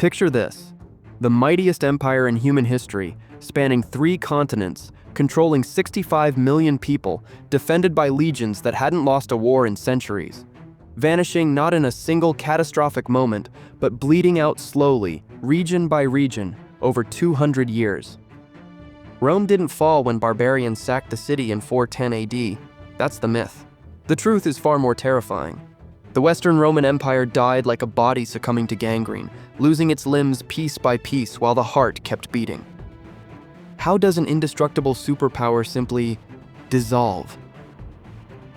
Picture this: the mightiest empire in human history, spanning 3 continents, controlling 65 million people, defended by legions that hadn't lost a war in centuries. Vanishing not in a single catastrophic moment, but bleeding out slowly, region by region, over 200 years. Rome didn't fall when barbarians sacked the city in 410 AD. That's the myth. The truth is far more terrifying. The Western Roman Empire died like a body succumbing to gangrene, losing its limbs piece by piece while the heart kept beating. How does an indestructible superpower simply dissolve?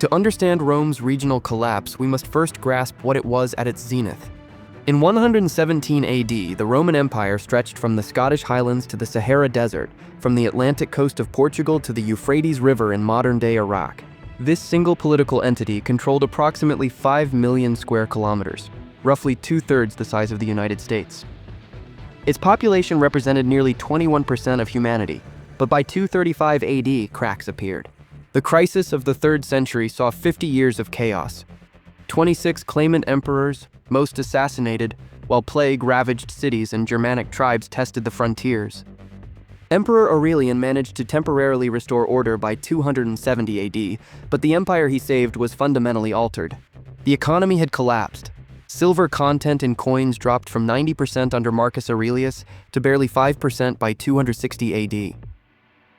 To understand Rome's regional collapse, we must first grasp what it was at its zenith. In 117 AD, the Roman Empire stretched from the Scottish Highlands to the Sahara Desert, from the Atlantic coast of Portugal to the Euphrates River in modern-day Iraq. This single political entity controlled approximately 5 million square kilometers, roughly 2/3 the size of the United States. Its population represented nearly 21% of humanity, but by 235 AD, cracks appeared. The crisis of the 3rd century saw 50 years of chaos. 26 claimant emperors, most assassinated, while plague ravaged cities and Germanic tribes tested the frontiers. Emperor Aurelian managed to temporarily restore order by 270 AD, but the empire he saved was fundamentally altered. The economy had collapsed. Silver content in coins dropped from 90% under Marcus Aurelius to barely 5% by 260 AD.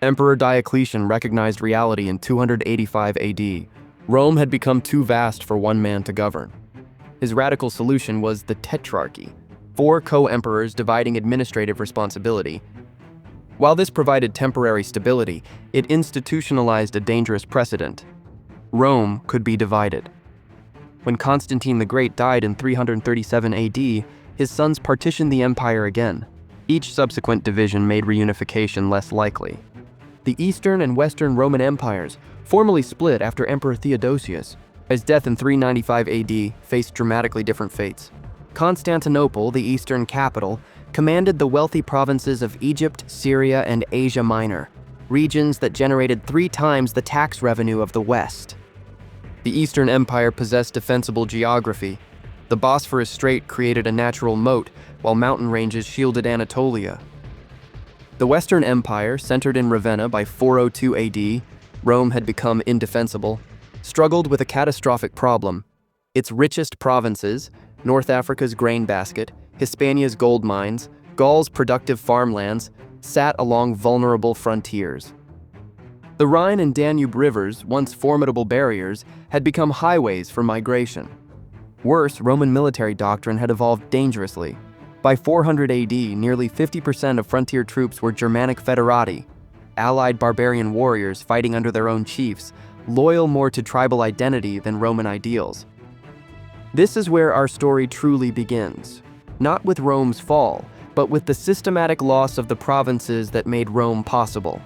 Emperor Diocletian recognized reality in 285 AD. Rome had become too vast for one man to govern. His radical solution was the Tetrarchy, 4 co-emperors dividing administrative responsibility. While this provided temporary stability, it institutionalized a dangerous precedent. Rome could be divided. When Constantine the Great died in 337 AD, his sons partitioned the empire again. Each subsequent division made reunification less likely. The Eastern and Western Roman empires formally split after Emperor Theodosius. His death in 395 AD faced dramatically different fates. Constantinople, the eastern capital, commanded the wealthy provinces of Egypt, Syria, and Asia Minor, regions that generated 3 times the tax revenue of the West. The Eastern Empire possessed defensible geography. The Bosphorus Strait created a natural moat, while mountain ranges shielded Anatolia. The Western Empire, centered in Ravenna by 402 AD, Rome had become indefensible, struggled with a catastrophic problem. Its richest provinces, North Africa's grain basket, Hispania's gold mines, Gaul's productive farmlands, sat along vulnerable frontiers. The Rhine and Danube rivers, once formidable barriers, had become highways for migration. Worse, Roman military doctrine had evolved dangerously. By 400 AD, nearly 50% of frontier troops were Germanic foederati, allied barbarian warriors fighting under their own chiefs, loyal more to tribal identity than Roman ideals. This is where our story truly begins. Not with Rome's fall, but with the systematic loss of the provinces that made Rome possible.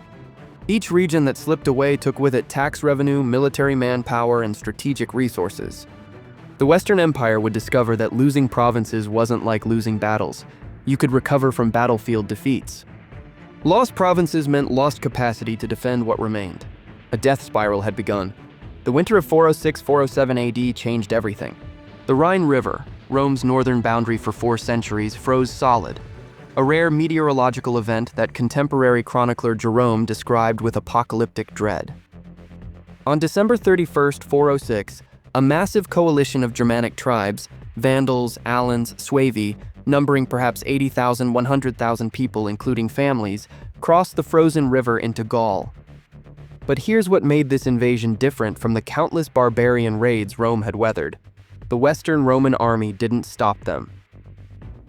Each region that slipped away took with it tax revenue, military manpower, and strategic resources. The Western Empire would discover that losing provinces wasn't like losing battles. You could recover from battlefield defeats. Lost provinces meant lost capacity to defend what remained. A death spiral had begun. The winter of 406-407 AD changed everything. The Rhine River, Rome's northern boundary for 4 centuries, froze solid, a rare meteorological event that contemporary chronicler Jerome described with apocalyptic dread. On December 31, 406, a massive coalition of Germanic tribes, Vandals, Alans, Suevi, numbering perhaps 80,000, 100,000 people including families, crossed the frozen river into Gaul. But here's what made this invasion different from the countless barbarian raids Rome had weathered. The Western Roman army didn't stop them.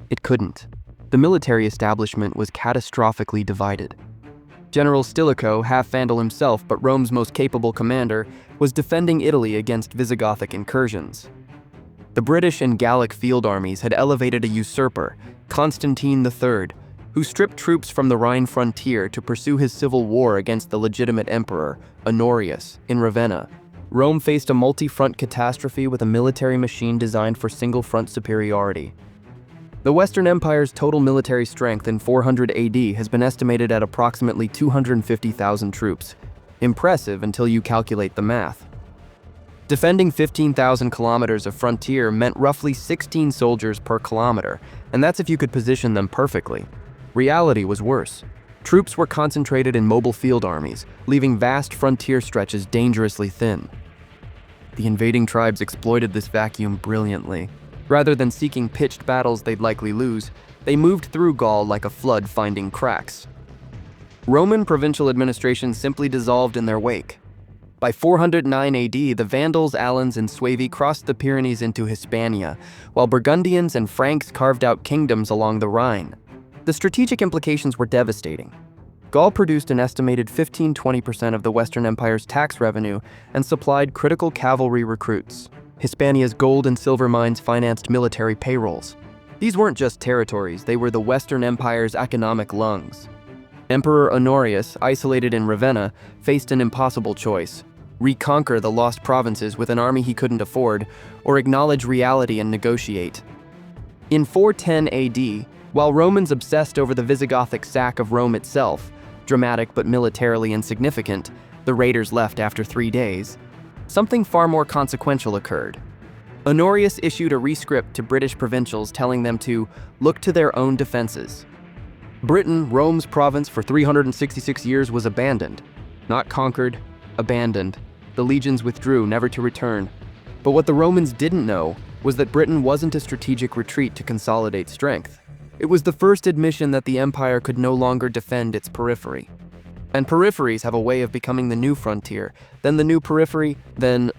It couldn't. The military establishment was catastrophically divided. General Stilicho, half Vandal himself but Rome's most capable commander, was defending Italy against Visigothic incursions. The British and Gallic field armies had elevated a usurper, Constantine III, who stripped troops from the Rhine frontier to pursue his civil war against the legitimate emperor, Honorius, in Ravenna. Rome faced a multi-front catastrophe with a military machine designed for single-front superiority. The Western Empire's total military strength in 400 AD has been estimated at approximately 250,000 troops. Impressive until you calculate the math. Defending 15,000 kilometers of frontier meant roughly 16 soldiers per kilometer, and that's if you could position them perfectly. Reality was worse. Troops were concentrated in mobile field armies, leaving vast frontier stretches dangerously thin. The invading tribes exploited this vacuum brilliantly. Rather than seeking pitched battles they'd likely lose, they moved through Gaul like a flood finding cracks. Roman provincial administration simply dissolved in their wake. By 409 AD, the Vandals, Alans, and Suevi crossed the Pyrenees into Hispania, while Burgundians and Franks carved out kingdoms along the Rhine. The strategic implications were devastating. Gaul produced an estimated 15–20% of the Western Empire's tax revenue and supplied critical cavalry recruits. Hispania's gold and silver mines financed military payrolls. These weren't just territories, they were the Western Empire's economic lungs. Emperor Honorius, isolated in Ravenna, faced an impossible choice: reconquer the lost provinces with an army he couldn't afford, or acknowledge reality and negotiate. In 410 AD, while Romans obsessed over the Visigothic sack of Rome itself, dramatic but militarily insignificant, the raiders left after 3 days, something far more consequential occurred. Honorius issued a rescript to British provincials telling them to look to their own defenses. Britain, Rome's province for 366 years, was abandoned. Not conquered, abandoned. The legions withdrew, never to return. But what the Romans didn't know was that Britain wasn't a strategic retreat to consolidate strength. It was the first admission that the empire could no longer defend its periphery. And peripheries have a way of becoming the new frontier, then the new periphery, then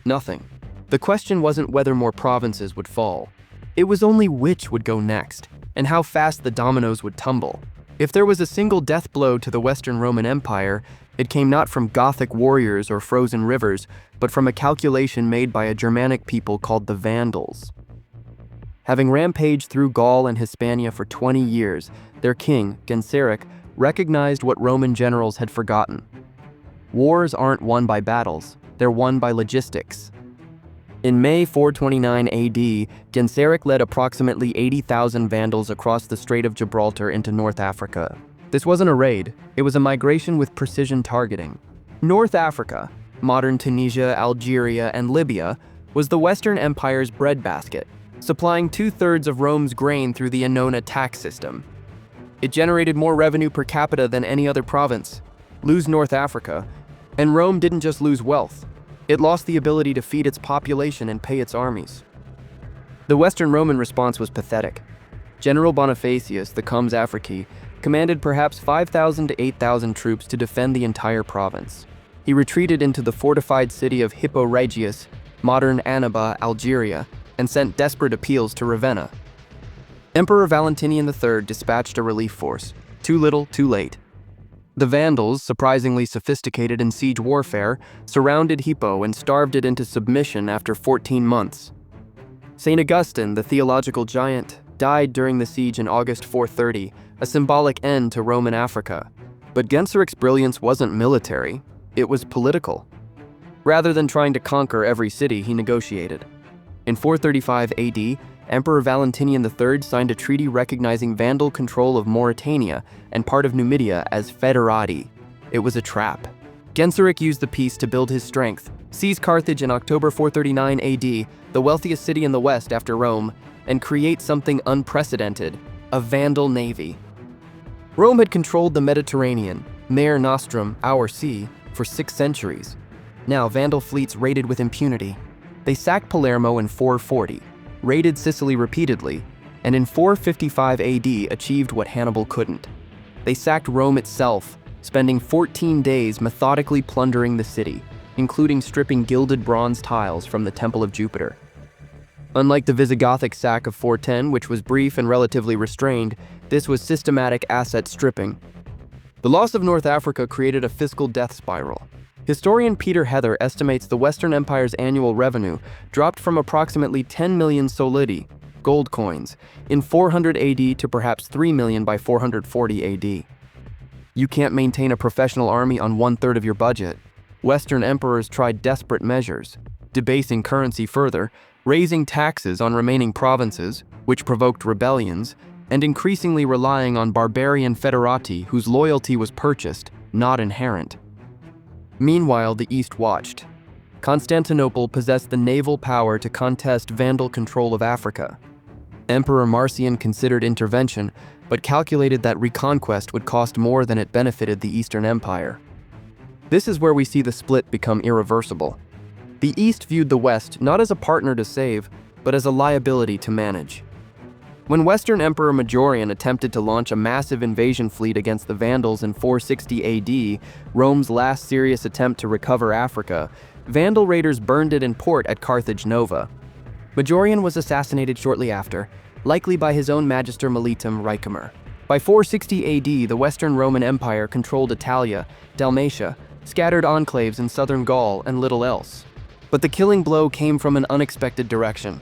nothing. The question wasn't whether more provinces would fall. It was only which would go next, and how fast the dominoes would tumble. If there was a single death blow to the Western Roman Empire, it came not from Gothic warriors or frozen rivers, but from a calculation made by a Germanic people called the Vandals. Having rampaged through Gaul and Hispania for 20 years, their king, Genseric, recognized what Roman generals had forgotten. Wars aren't won by battles, they're won by logistics. In May 429 AD, Genseric led approximately 80,000 Vandals across the Strait of Gibraltar into North Africa. This wasn't a raid, it was a migration with precision targeting. North Africa, modern Tunisia, Algeria, and Libya, was the Western Empire's breadbasket, supplying 2/3 of Rome's grain through the Annona tax system. It generated more revenue per capita than any other province. Lose North Africa, and Rome didn't just lose wealth. It lost the ability to feed its population and pay its armies. The Western Roman response was pathetic. General Bonifacius, the Comes Africi, commanded perhaps 5,000 to 8,000 troops to defend the entire province. He retreated into the fortified city of Hippo Regius, modern Annaba, Algeria, and sent desperate appeals to Ravenna. Emperor Valentinian III dispatched a relief force. Too little, too late. The Vandals, surprisingly sophisticated in siege warfare, surrounded Hippo and starved it into submission after 14 months. St. Augustine, the theological giant, died during the siege in August 430, a symbolic end to Roman Africa. But Genseric's brilliance wasn't military, it was political. Rather than trying to conquer every city, he negotiated. In 435 AD, Emperor Valentinian III signed a treaty recognizing Vandal control of Mauritania and part of Numidia as federati. It was a trap. Genseric used the peace to build his strength, seize Carthage in October 439 AD, the wealthiest city in the west after Rome, and create something unprecedented, a Vandal navy. Rome had controlled the Mediterranean, Mare Nostrum, our sea, for 6 centuries. Now Vandal fleets raided with impunity. They sacked Palermo in 440, raided Sicily repeatedly, and in 455 AD achieved what Hannibal couldn't. They sacked Rome itself, spending 14 days methodically plundering the city, including stripping gilded bronze tiles from the Temple of Jupiter. Unlike the Visigothic sack of 410, which was brief and relatively restrained, this was systematic asset stripping. The loss of North Africa created a fiscal death spiral. Historian Peter Heather estimates the Western Empire's annual revenue dropped from approximately 10 million solidi, gold coins, in 400 AD to perhaps 3 million by 440 AD. You can't maintain a professional army on 1/3 of your budget. Western emperors tried desperate measures, debasing currency further, raising taxes on remaining provinces, which provoked rebellions, and increasingly relying on barbarian federati whose loyalty was purchased, not inherent. Meanwhile, the East watched. Constantinople possessed the naval power to contest Vandal control of Africa. Emperor Marcian considered intervention, but calculated that reconquest would cost more than it benefited the Eastern Empire. This is where we see the split become irreversible. The East viewed the West not as a partner to save, but as a liability to manage. When Western Emperor Majorian attempted to launch a massive invasion fleet against the Vandals in 460 AD, Rome's last serious attempt to recover Africa, Vandal raiders burned it in port at Carthage Nova. Majorian was assassinated shortly after, likely by his own Magister Militum Ricimer. By 460 AD, the Western Roman Empire controlled Italia, Dalmatia, scattered enclaves in southern Gaul, and little else. But the killing blow came from an unexpected direction.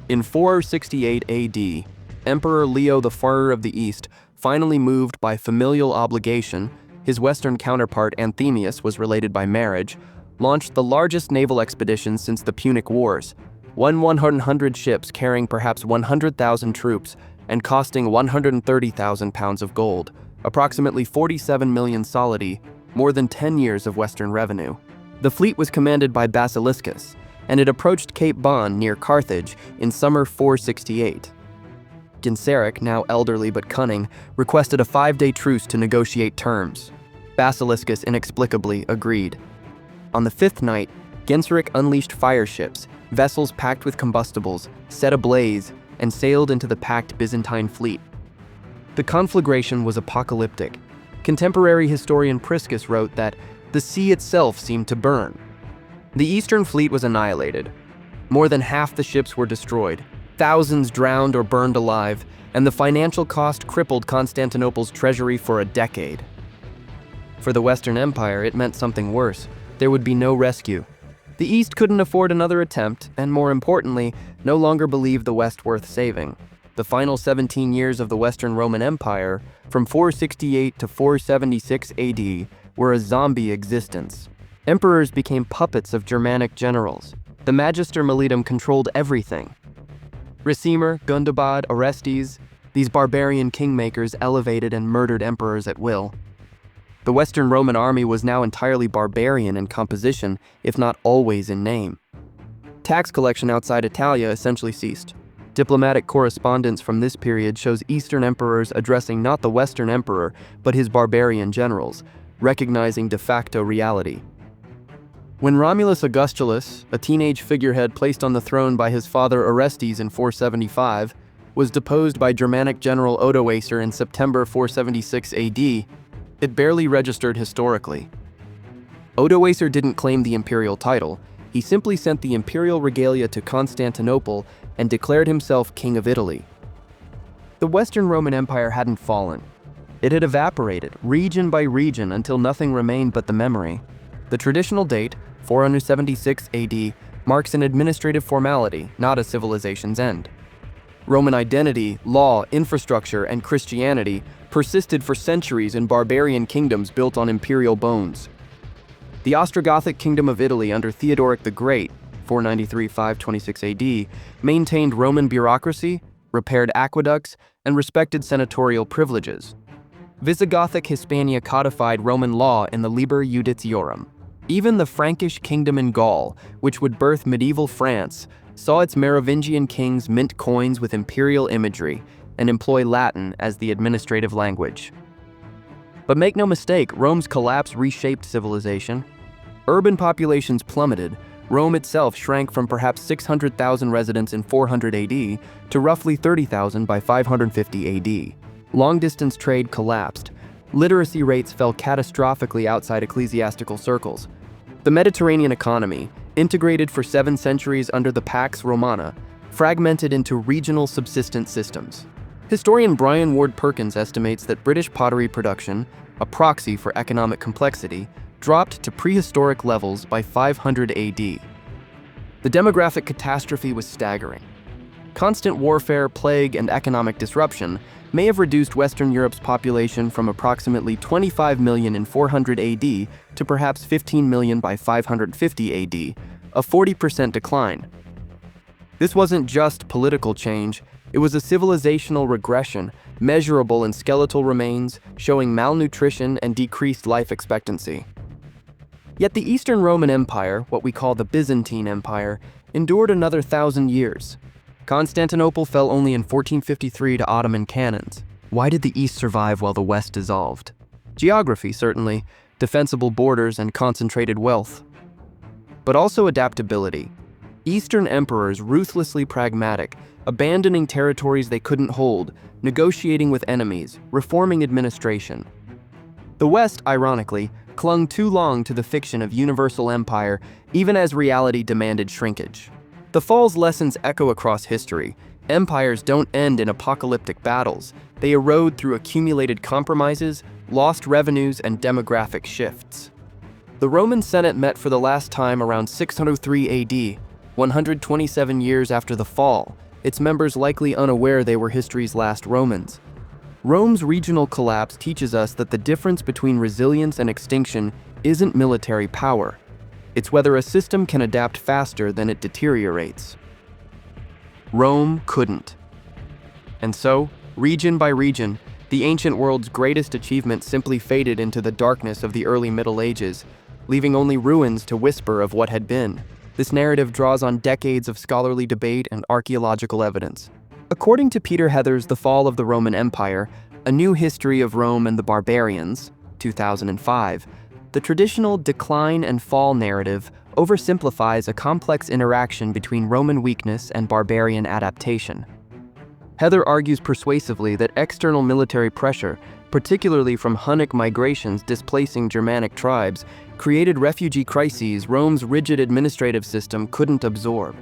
In 468 AD, Emperor Leo the Farer of the East, finally moved by familial obligation, his Western counterpart Anthemius was related by marriage, launched the largest naval expedition since the Punic Wars, 100 ships carrying perhaps 100,000 troops and costing 130,000 pounds of gold, approximately 47 million solidi, more than 10 years of Western revenue. The fleet was commanded by Basiliscus, and it approached Cape Bon near Carthage in summer 468. Genseric, now elderly but cunning, requested a 5-day truce to negotiate terms. Basiliscus inexplicably agreed. On the 5th night, Genseric unleashed fire ships, vessels packed with combustibles, set ablaze, and sailed into the packed Byzantine fleet. The conflagration was apocalyptic. Contemporary historian Priscus wrote that the sea itself seemed to burn. The Eastern fleet was annihilated. More than half the ships were destroyed, thousands drowned or burned alive, and the financial cost crippled Constantinople's treasury for a decade. For the Western Empire, it meant something worse. There would be no rescue. The East couldn't afford another attempt, and more importantly, no longer believed the West worth saving. The final 17 years of the Western Roman Empire, from 468 to 476 AD, were a zombie existence. Emperors became puppets of Germanic generals. The Magister Militum controlled everything. Ricimer, Gundobad, Orestes, these barbarian kingmakers elevated and murdered emperors at will. The Western Roman army was now entirely barbarian in composition, if not always in name. Tax collection outside Italia essentially ceased. Diplomatic correspondence from this period shows Eastern emperors addressing not the Western emperor, but his barbarian generals, recognizing de facto reality. When Romulus Augustulus, a teenage figurehead placed on the throne by his father Orestes in 475, was deposed by Germanic general Odoacer in September 476 AD, it barely registered historically. Odoacer didn't claim the imperial title, he simply sent the imperial regalia to Constantinople and declared himself king of Italy. The Western Roman Empire hadn't fallen. It had evaporated, region by region, until nothing remained but the memory. The traditional date, 476 AD, marks an administrative formality, not a civilization's end. Roman identity, law, infrastructure, and Christianity persisted for centuries in barbarian kingdoms built on imperial bones. The Ostrogothic kingdom of Italy under Theodoric the Great, 493–526 AD, maintained Roman bureaucracy, repaired aqueducts, and respected senatorial privileges. Visigothic Hispania codified Roman law in the Liber Judiciorum. Even the Frankish kingdom in Gaul, which would birth medieval France, saw its Merovingian kings mint coins with imperial imagery and employ Latin as the administrative language. But make no mistake, Rome's collapse reshaped civilization. Urban populations plummeted. Rome itself shrank from perhaps 600,000 residents in 400 AD to roughly 30,000 by 550 AD. Long-distance trade collapsed. Literacy rates fell catastrophically outside ecclesiastical circles. The Mediterranean economy, integrated for 7 centuries under the Pax Romana, fragmented into regional subsistence systems. Historian Brian Ward Perkins estimates that British pottery production, a proxy for economic complexity, dropped to prehistoric levels by 500 AD. The demographic catastrophe was staggering. Constant warfare, plague, and economic disruption may have reduced Western Europe's population from approximately 25 million in 400 AD to perhaps 15 million by 550 AD, a 40% decline. This wasn't just political change, it was a civilizational regression, measurable in skeletal remains, showing malnutrition and decreased life expectancy. Yet the Eastern Roman Empire, what we call the Byzantine Empire, endured another 1,000 years. Constantinople fell only in 1453 to Ottoman cannons. Why did the East survive while the West dissolved? Geography, certainly, defensible borders and concentrated wealth. But also adaptability. Eastern emperors ruthlessly pragmatic, abandoning territories they couldn't hold, negotiating with enemies, reforming administration. The West, ironically, clung too long to the fiction of universal empire, even as reality demanded shrinkage. The fall's lessons echo across history. Empires don't end in apocalyptic battles. They erode through accumulated compromises, lost revenues, and demographic shifts. The Roman Senate met for the last time around 603 AD, 127 years after the fall, its members likely unaware they were history's last Romans. Rome's regional collapse teaches us that the difference between resilience and extinction isn't military power. It's whether a system can adapt faster than it deteriorates. Rome couldn't. And so, region by region, the ancient world's greatest achievement simply faded into the darkness of the early Middle Ages, leaving only ruins to whisper of what had been. This narrative draws on decades of scholarly debate and archaeological evidence. According to Peter Heather's The Fall of the Roman Empire, A New History of Rome and the Barbarians, 2005, the traditional decline and fall narrative oversimplifies a complex interaction between Roman weakness and barbarian adaptation. Heather argues persuasively that external military pressure, particularly from Hunnic migrations displacing Germanic tribes, created refugee crises Rome's rigid administrative system couldn't absorb.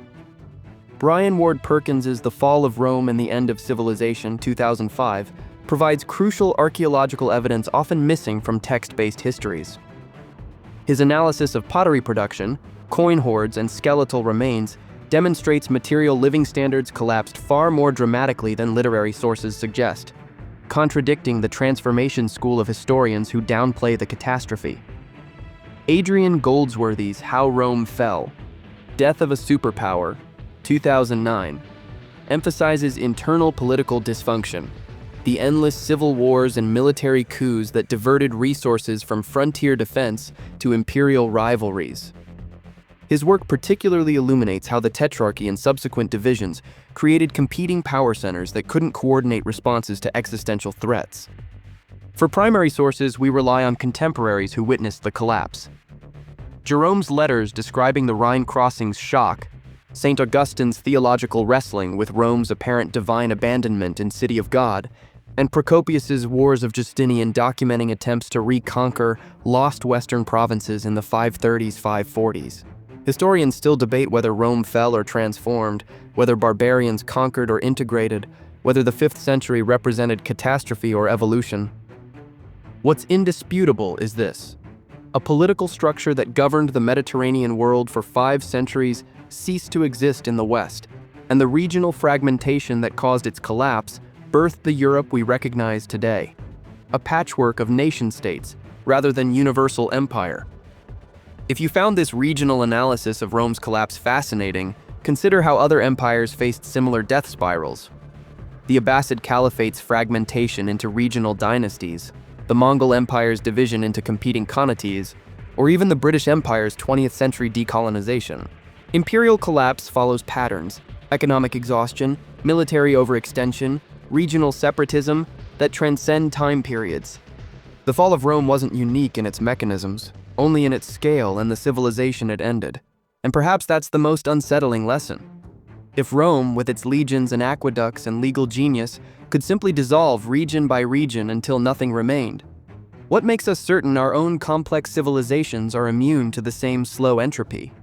Brian Ward Perkins's The Fall of Rome and the End of Civilization, 2005, provides crucial archaeological evidence often missing from text-based histories. His analysis of pottery production, coin hoards, and skeletal remains demonstrates material living standards collapsed far more dramatically than literary sources suggest, contradicting the transformation school of historians who downplay the catastrophe. Adrian Goldsworthy's How Rome Fell, Death of a Superpower, 2009, emphasizes internal political dysfunction, the endless civil wars and military coups that diverted resources from frontier defense to imperial rivalries. His work particularly illuminates how the Tetrarchy and subsequent divisions created competing power centers that couldn't coordinate responses to existential threats. For primary sources, we rely on contemporaries who witnessed the collapse. Jerome's letters describing the Rhine crossing's shock, St. Augustine's theological wrestling with Rome's apparent divine abandonment in City of God, and Procopius's Wars of Justinian documenting attempts to reconquer lost western provinces in the 530s-540s. Historians still debate whether Rome fell or transformed, whether barbarians conquered or integrated, whether the 5th century represented catastrophe or evolution. What's indisputable is this: a political structure that governed the Mediterranean world for 5 centuries ceased to exist in the West, and the regional fragmentation that caused its collapse birthed the Europe we recognize today, a patchwork of nation-states rather than universal empire. If you found this regional analysis of Rome's collapse fascinating, consider how other empires faced similar death spirals. The Abbasid Caliphate's fragmentation into regional dynasties, the Mongol Empire's division into competing khanates, or even the British Empire's 20th century decolonization. Imperial collapse follows patterns: economic exhaustion, military overextension, regional separatism that transcend time periods. The fall of Rome wasn't unique in its mechanisms, only in its scale and the civilization it ended. And perhaps that's the most unsettling lesson. If Rome, with its legions and aqueducts and legal genius, could simply dissolve region by region until nothing remained, what makes us certain our own complex civilizations are immune to the same slow entropy?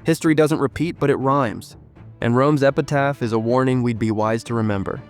History doesn't repeat, but it rhymes, and Rome's epitaph is a warning we'd be wise to remember.